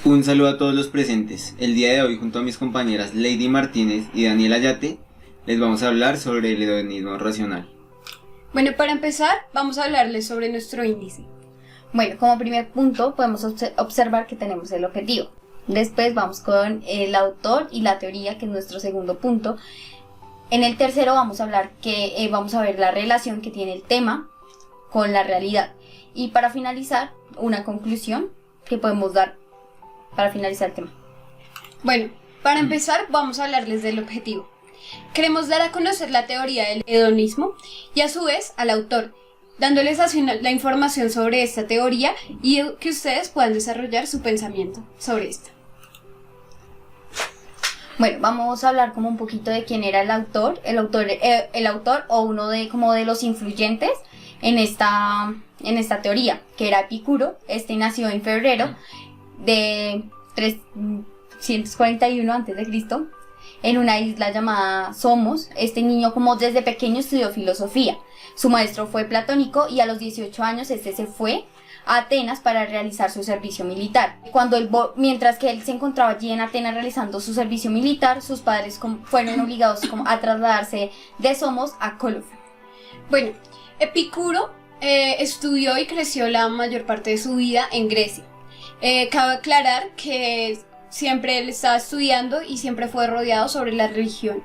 Un saludo a todos los presentes. El día de hoy, junto a mis compañeras Lady Martínez y Daniela Ayate, les vamos a hablar sobre el hedonismo racional. Bueno, para empezar, vamos a hablarles sobre nuestro índice. Bueno, como primer punto podemos observar que tenemos el objetivo. Después vamos con el autor y la teoría, que es nuestro segundo punto. En el tercero vamos a ver la relación que tiene el tema con la realidad. Y para finalizar, una conclusión que podemos dar para finalizar el tema. Bueno, para empezar, vamos a hablarles del objetivo. Queremos dar a conocer la teoría del hedonismo y a su vez al autor, dándoles así la información sobre esta teoría y que ustedes puedan desarrollar su pensamiento sobre esta. Bueno, vamos a hablar como un poquito de quién era el autor o uno de los influyentes en esta teoría, que era Epicuro. Este nació en febrero de 341 a.C. en una isla llamada Somos. Este niño, como desde pequeño, estudió filosofía. Su maestro fue platónico y a los 18 años se fue a Atenas para realizar su servicio militar. Mientras que él se encontraba allí en Atenas realizando su servicio militar, sus padres fueron obligados a trasladarse de Somos a Colophon. Bueno, Epicuro estudió y creció la mayor parte de su vida en Grecia. Cabe aclarar que siempre él estaba estudiando y siempre fue rodeado sobre la religión.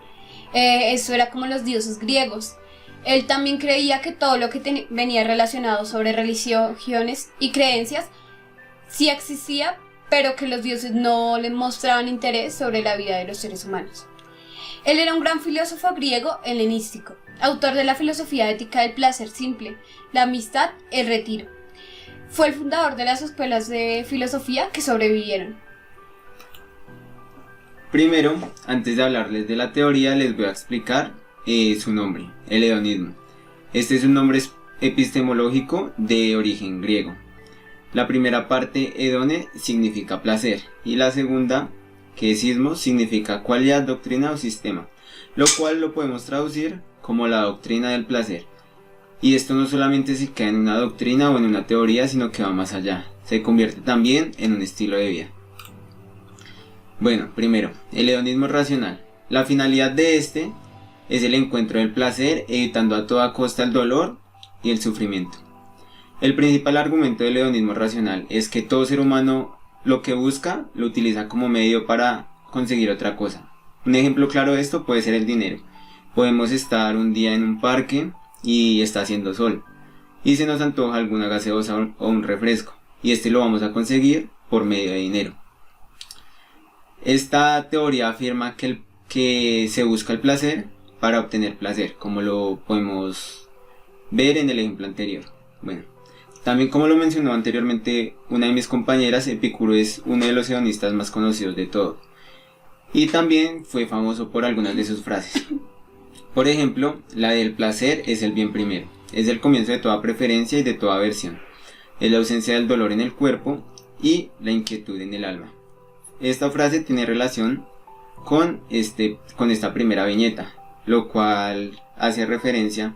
Eso era como los dioses griegos. Él también creía que todo lo que venía relacionado sobre religiones y creencias sí existía, pero que los dioses no le mostraban interés sobre la vida de los seres humanos. Él era un gran filósofo griego helenístico, autor de la filosofía ética del placer simple, la amistad, el retiro. Fue el fundador de las escuelas de filosofía que sobrevivieron. Primero, antes de hablarles de la teoría, les voy a explicar su nombre, el hedonismo. Este es un nombre epistemológico de origen griego. La primera parte, hedone, significa placer, y la segunda, que es ismos, significa cualidad, doctrina o sistema, lo cual lo podemos traducir como la doctrina del placer. Y esto no solamente se queda en una doctrina o en una teoría, sino que va más allá. Se convierte también en un estilo de vida. Bueno, primero, el hedonismo racional. La finalidad de este es el encuentro del placer, evitando a toda costa el dolor y el sufrimiento. El principal argumento del hedonismo racional es que todo ser humano lo que busca lo utiliza como medio para conseguir otra cosa. Un ejemplo claro de esto puede ser el dinero. Podemos estar un día en un parque y está haciendo sol y se nos antoja alguna gaseosa o un refresco, y este lo vamos a conseguir por medio de dinero. Esta teoría afirma que se busca el placer para obtener placer, como lo podemos ver en el ejemplo anterior. Bueno, también, como lo mencionó anteriormente una de mis compañeras, Epicuro es uno de los hedonistas más conocidos de todos, y también fue famoso por algunas de sus frases. Por ejemplo, la del placer es el bien primero, es el comienzo de toda preferencia y de toda aversión, es la ausencia del dolor en el cuerpo y la inquietud en el alma. Esta frase tiene relación con esta primera viñeta, lo cual hace referencia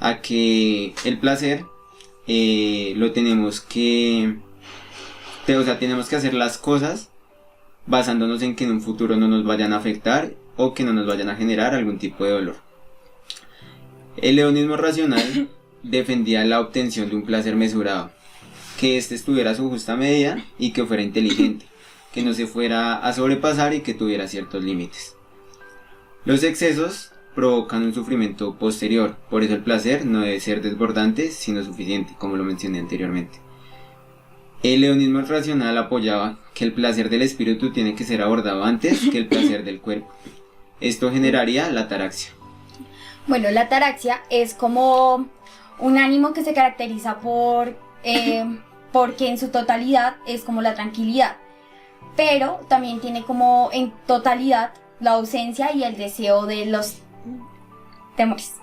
a que el placer tenemos que hacer las cosas basándonos en que en un futuro no nos vayan a afectar o que no nos vayan a generar algún tipo de dolor. El hedonismo racional defendía la obtención de un placer mesurado, que éste estuviera a su justa medida y que fuera inteligente, que no se fuera a sobrepasar y que tuviera ciertos límites. Los excesos provocan un sufrimiento posterior, por eso el placer no debe ser desbordante sino suficiente, como lo mencioné anteriormente. El hedonismo racional apoyaba que el placer del espíritu tiene que ser abordado antes que el placer del cuerpo. Esto generaría la ataraxia. Bueno, la ataraxia es como un ánimo que se caracteriza porque en su totalidad es como la tranquilidad, pero también tiene como en totalidad la ausencia y el deseo de los temores.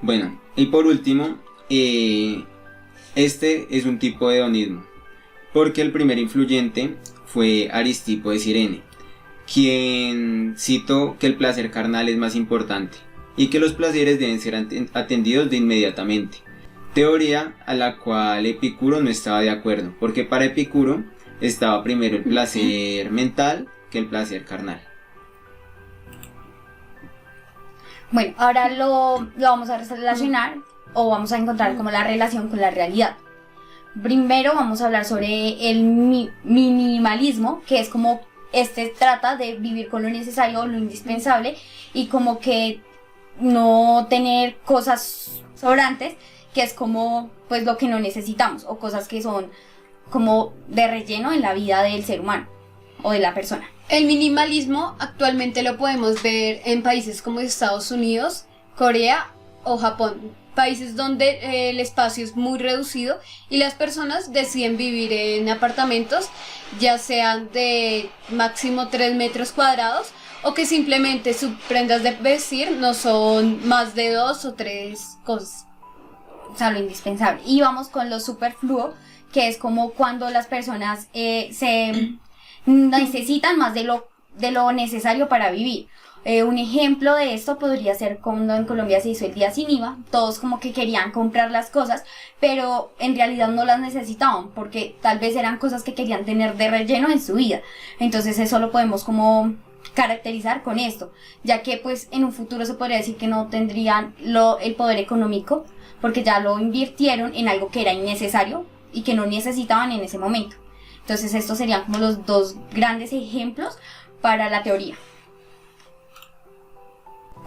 Bueno, y por último, este es un tipo de hedonismo, porque el primer influyente fue Aristipo de Cirene, quien citó que el placer carnal es más importante y que los placeres deben ser atendidos de inmediatamente, teoría a la cual Epicuro no estaba de acuerdo, porque para Epicuro estaba primero el placer mental que el placer carnal. Bueno, ahora lo vamos a relacionar o vamos a encontrar como la relación con la realidad. Primero vamos a hablar sobre el minimalismo, que es como trata de vivir con lo necesario o lo indispensable y como que no tener cosas sobrantes, que es como pues lo que no necesitamos o cosas que son como de relleno en la vida del ser humano o de la persona. El minimalismo actualmente lo podemos ver en países como Estados Unidos, Corea o Japón, países donde el espacio es muy reducido y las personas deciden vivir en apartamentos, ya sean de máximo 3 metros cuadrados o que simplemente sus prendas de vestir no son más de 2 o 3 cosas. O sea, lo indispensable. Y vamos con lo superfluo, que es como cuando las personas se necesitan más de lo necesario para vivir. Un ejemplo de esto podría ser cuando en Colombia se hizo el día sin IVA. Todos como que querían comprar las cosas, pero en realidad no las necesitaban, porque tal vez eran cosas que querían tener de relleno en su vida. Entonces eso lo podemos como caracterizar con esto, ya que pues en un futuro se podría decir que no tendrían el poder económico, porque ya lo invirtieron en algo que era innecesario y que no necesitaban en ese momento. Entonces estos serían como los dos grandes ejemplos para la teoría.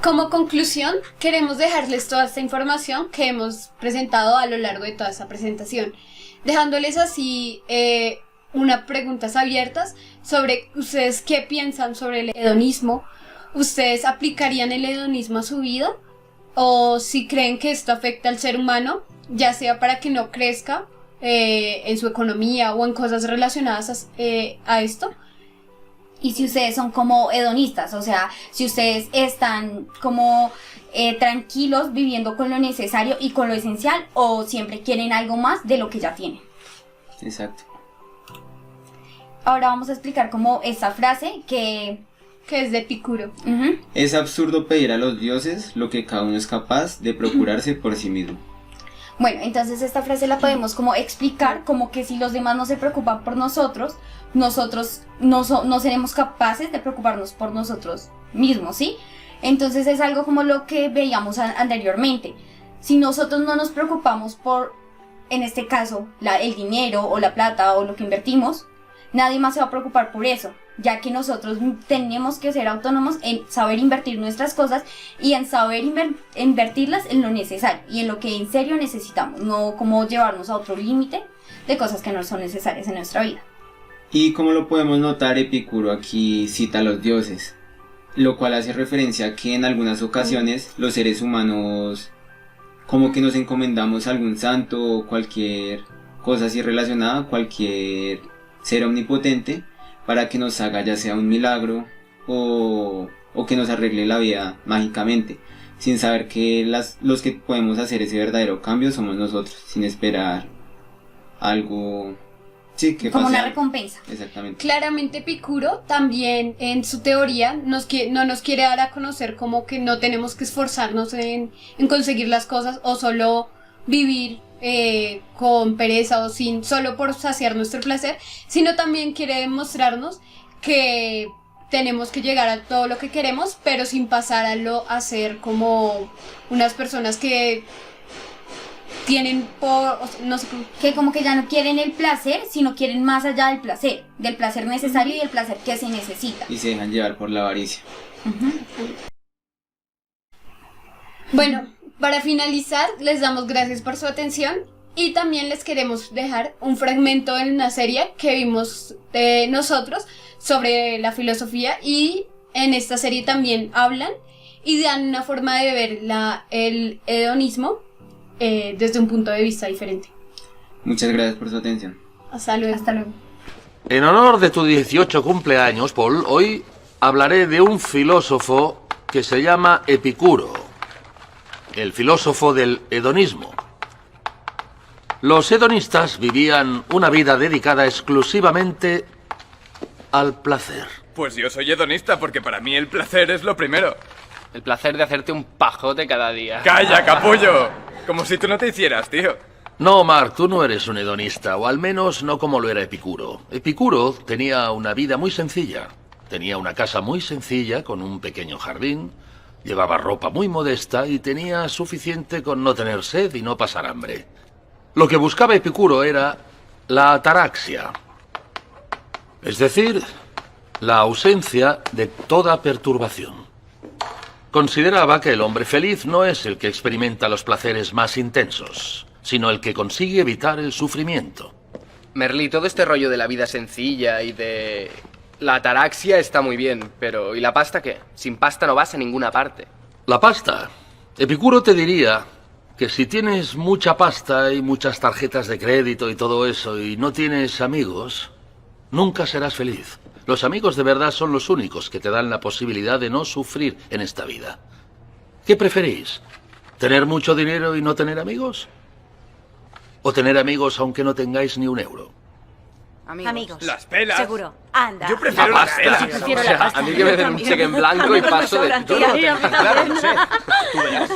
Como conclusión, queremos dejarles toda esta información que hemos presentado a lo largo de toda esta presentación, dejándoles así unas preguntas abiertas sobre ustedes qué piensan sobre el hedonismo. ¿Ustedes aplicarían el hedonismo a su vida? ¿O si creen que esto afecta al ser humano, ya sea para que no crezca en su economía o en cosas relacionadas a esto? Y si ustedes son como hedonistas, o sea, si ustedes están como tranquilos viviendo con lo necesario y con lo esencial, o siempre quieren algo más de lo que ya tienen. Exacto. Ahora vamos a explicar como esta frase que es de Epicuro. Es absurdo pedir a los dioses lo que cada uno es capaz de procurarse por sí mismo. Bueno, entonces esta frase la podemos como explicar como que si los demás no se preocupan por nosotros, nosotros no seremos capaces de preocuparnos por nosotros mismos, ¿sí? Entonces es algo como lo que veíamos anteriormente. Si nosotros no nos preocupamos por, en este caso, el dinero o la plata o lo que invertimos, nadie más se va a preocupar por eso, ya que nosotros tenemos que ser autónomos en saber invertir nuestras cosas y en saber invertirlas en lo necesario y en lo que en serio necesitamos, no como llevarnos a otro límite de cosas que no son necesarias en nuestra vida. Y como lo podemos notar, Epicuro aquí cita a los dioses, lo cual hace referencia a que en algunas ocasiones los seres humanos como que nos encomendamos a algún santo o cualquier cosa así relacionada, cualquier ser omnipotente, para que nos haga ya sea un milagro o que nos arregle la vida mágicamente, sin saber que los que podemos hacer ese verdadero cambio somos nosotros, sin esperar algo, sí, que como pase una algo. Recompensa. Exactamente. Claramente Epicuro también en su teoría no nos quiere dar a conocer como que no tenemos que esforzarnos en conseguir las cosas o solo vivir con pereza o solo por saciar nuestro placer, sino también quiere demostrarnos que tenemos que llegar a todo lo que queremos, pero sin pasar a ser como unas personas que tienen no sé, que como que ya no quieren el placer, sino quieren más allá del placer necesario y del placer que se necesita. Y se dejan llevar por la avaricia. Bueno, para finalizar, les damos gracias por su atención y también les queremos dejar un fragmento de una serie que vimos nosotros sobre la filosofía, y en esta serie también hablan y dan una forma de ver el hedonismo desde un punto de vista diferente. Muchas gracias por su atención. Hasta luego. Hasta luego. En honor de tu 18 cumpleaños, Paul, hoy hablaré de un filósofo que se llama Epicuro, el filósofo del hedonismo. Los hedonistas vivían una vida dedicada exclusivamente al placer. Pues yo soy hedonista porque para mí el placer es lo primero. El placer de hacerte un pajote cada día. ¡Calla, capullo! Como si tú no te hicieras, tío. No, Mark, tú no eres un hedonista, o al menos no como lo era Epicuro. Epicuro tenía una vida muy sencilla. Tenía una casa muy sencilla con un pequeño jardín, llevaba ropa muy modesta y tenía suficiente con no tener sed y no pasar hambre. Lo que buscaba Epicuro era la ataraxia, es decir, la ausencia de toda perturbación. Consideraba que el hombre feliz no es el que experimenta los placeres más intensos, sino el que consigue evitar el sufrimiento. Merlí, todo este rollo de la vida sencilla y de la ataraxia está muy bien, pero ¿y la pasta qué? Sin pasta no vas a ninguna parte. La pasta. Epicuro te diría que si tienes mucha pasta y muchas tarjetas de crédito y todo eso y no tienes amigos, nunca serás feliz. Los amigos de verdad son los únicos que te dan la posibilidad de no sufrir en esta vida. ¿Qué preferís? ¿Tener mucho dinero y no tener amigos? ¿O tener amigos aunque no tengáis ni un euro? Amigos. Las pelas. Seguro. Anda. Yo prefiero La las pasta. pelas. Yo prefiero O sea, la pasta. a mí que me den un cheque en blanco y paso de todo. Sobran, tía. Claro, no sé. Tú verás.